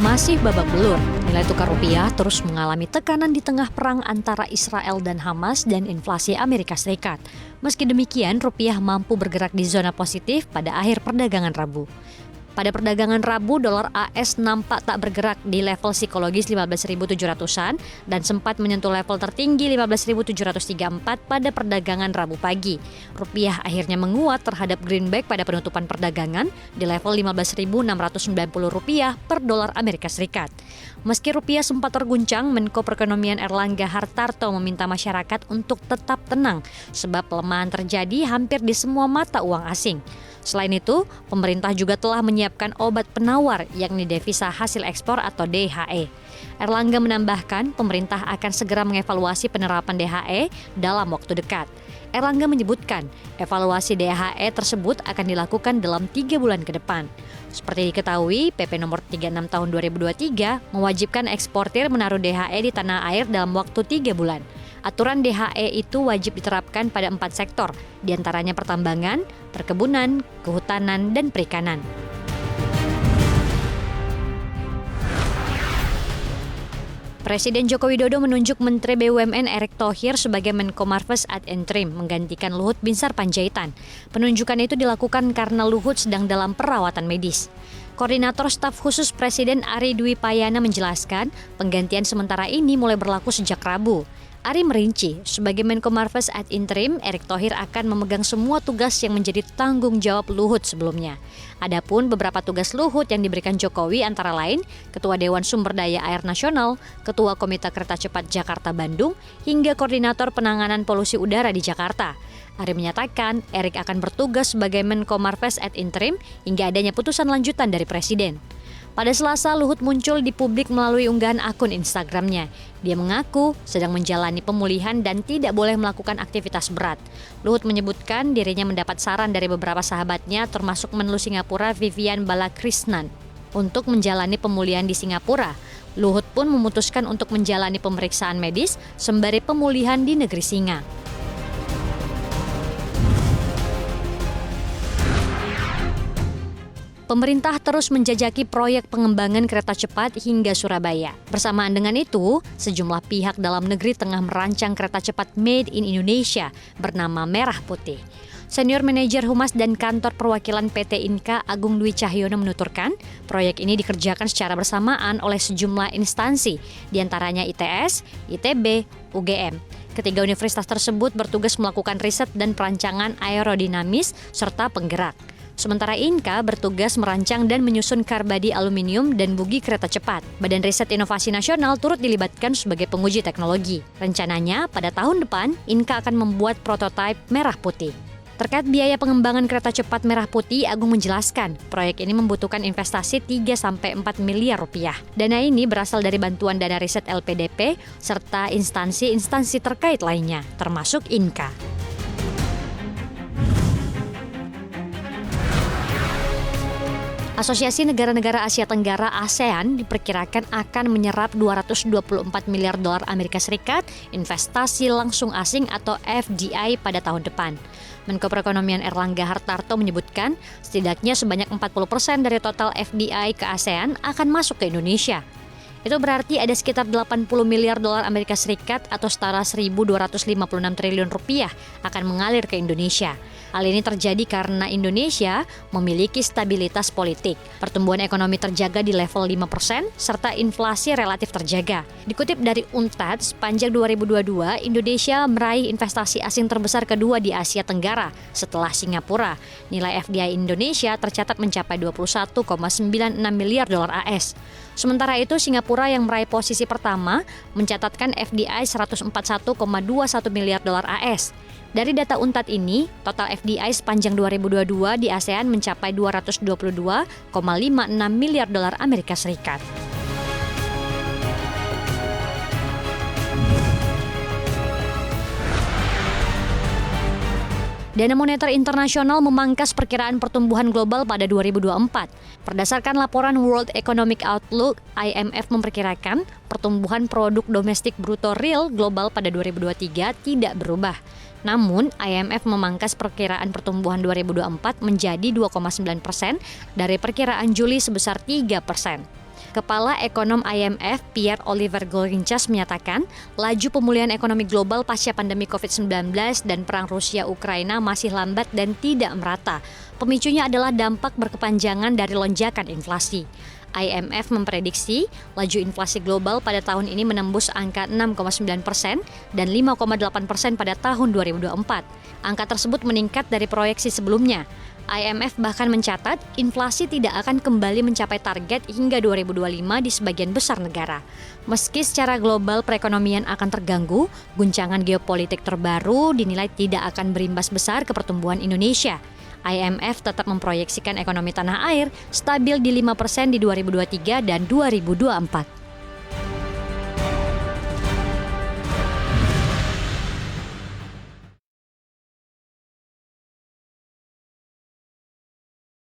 Masih babak belur, nilai tukar rupiah terus mengalami tekanan di tengah perang antara Israel dan Hamas dan inflasi Amerika Serikat. Meski demikian, rupiah mampu bergerak di zona positif pada akhir perdagangan Rabu. Pada perdagangan Rabu, dolar AS nampak tak bergerak di level psikologis 15.700-an dan sempat menyentuh level tertinggi 15.734 pada perdagangan Rabu pagi. Rupiah akhirnya menguat terhadap greenback pada penutupan perdagangan di level 15.690 rupiah per dolar Amerika Serikat. Meski rupiah sempat terguncang, Menko Perekonomian Erlangga Hartarto meminta masyarakat untuk tetap tenang sebab pelemahan terjadi hampir di semua mata uang asing. Selain itu, pemerintah juga telah menyiapkan obat penawar yakni devisa hasil ekspor atau DHE. Erlangga menambahkan pemerintah akan segera mengevaluasi penerapan DHE dalam waktu dekat. Erlangga menyebutkan evaluasi DHE tersebut akan dilakukan dalam 3 bulan ke depan. Seperti diketahui, PP nomor 36 tahun 2023 mewajibkan eksportir menaruh DHE di tanah air dalam waktu 3 bulan. Aturan DHE itu wajib diterapkan pada 4 sektor, diantaranya pertambangan, perkebunan, kehutanan, dan perikanan. Presiden Joko Widodo menunjuk Menteri BUMN Erick Thohir sebagai Menko Marves ad interim menggantikan Luhut Binsar Panjaitan. Penunjukan itu dilakukan karena Luhut sedang dalam perawatan medis. Koordinator Staf Khusus Presiden Ari Dwi Payana menjelaskan penggantian sementara ini mulai berlaku sejak Rabu. Ari merinci, sebagai Menko Marves ad interim, Erick Thohir akan memegang semua tugas yang menjadi tanggung jawab Luhut sebelumnya. Adapun beberapa tugas Luhut yang diberikan Jokowi antara lain Ketua Dewan Sumber Daya Air Nasional, Ketua Komite Kereta Cepat Jakarta-Bandung, hingga Koordinator Penanganan Polusi Udara di Jakarta. Ari menyatakan Erick akan bertugas sebagai Menko Marves ad interim hingga adanya putusan lanjutan dari Presiden. Pada Selasa, Luhut muncul di publik melalui unggahan akun Instagramnya. Dia mengaku sedang menjalani pemulihan dan tidak boleh melakukan aktivitas berat. Luhut menyebutkan dirinya mendapat saran dari beberapa sahabatnya termasuk menlu Singapura Vivian Balakrishnan untuk menjalani pemulihan di Singapura. Luhut pun memutuskan untuk menjalani pemeriksaan medis sembari pemulihan di negeri Singa. Pemerintah terus menjajaki proyek pengembangan kereta cepat hingga Surabaya. Bersamaan dengan itu, sejumlah pihak dalam negeri tengah merancang kereta cepat made in Indonesia bernama Merah Putih. Senior Manajer Humas dan Kantor Perwakilan PT Inka Agung Dwi Cahyono menuturkan, proyek ini dikerjakan secara bersamaan oleh sejumlah instansi, diantaranya ITS, ITB, UGM. Ketiga universitas tersebut bertugas melakukan riset dan perancangan aerodinamis serta penggerak. Sementara Inka bertugas merancang dan menyusun karbadi aluminium dan bugi kereta cepat. Badan Riset Inovasi Nasional turut dilibatkan sebagai penguji teknologi. Rencananya, pada tahun depan, Inka akan membuat prototipe Merah Putih. Terkait biaya pengembangan kereta cepat Merah Putih, Agung menjelaskan, proyek ini membutuhkan investasi 3-4 miliar rupiah. Dana ini berasal dari bantuan dana riset LPDP, serta instansi-instansi terkait lainnya, termasuk Inka. Asosiasi Negara-Negara Asia Tenggara ASEAN diperkirakan akan menyerap 224 miliar dolar Amerika Serikat investasi langsung asing atau FDI pada tahun depan. Menko Perekonomian Erlangga Hartarto menyebutkan setidaknya sebanyak 40% dari total FDI ke ASEAN akan masuk ke Indonesia. Itu berarti ada sekitar 80 miliar dolar Amerika Serikat atau setara 1.256 triliun rupiah akan mengalir ke Indonesia. Hal ini terjadi karena Indonesia memiliki stabilitas politik. Pertumbuhan ekonomi terjaga di level 5% serta inflasi relatif terjaga. Dikutip dari UNTAD, sepanjang 2022, Indonesia meraih investasi asing terbesar kedua di Asia Tenggara setelah Singapura. Nilai FDI Indonesia tercatat mencapai 21,96 miliar dolar AS. Sementara itu, Singapura yang meraih posisi pertama mencatatkan FDI 141,21 miliar dolar AS. Dari data UNTAD ini, total FDI sepanjang 2022 di ASEAN mencapai 222,56 miliar dolar Amerika Serikat. Dana Moneter Internasional memangkas perkiraan pertumbuhan global pada 2024. Berdasarkan laporan World Economic Outlook, IMF memperkirakan pertumbuhan produk domestik bruto real global pada 2023 tidak berubah. Namun, IMF memangkas perkiraan pertumbuhan 2024 menjadi 2,9% dari perkiraan Juli sebesar 3%. Kepala Ekonom IMF Pierre-Olivier Gourinchas menyatakan, laju pemulihan ekonomi global pasca pandemi COVID-19 dan perang Rusia-Ukraina masih lambat dan tidak merata. Pemicunya adalah dampak berkepanjangan dari lonjakan inflasi. IMF memprediksi laju inflasi global pada tahun ini menembus angka 6,9% dan 5,8% pada tahun 2024. Angka tersebut meningkat dari proyeksi sebelumnya. IMF bahkan mencatat inflasi tidak akan kembali mencapai target hingga 2025 di sebagian besar negara. Meski secara global perekonomian akan terganggu, guncangan geopolitik terbaru dinilai tidak akan berimbas besar ke pertumbuhan Indonesia. IMF tetap memproyeksikan ekonomi tanah air stabil di 5% di 2023 dan 2024.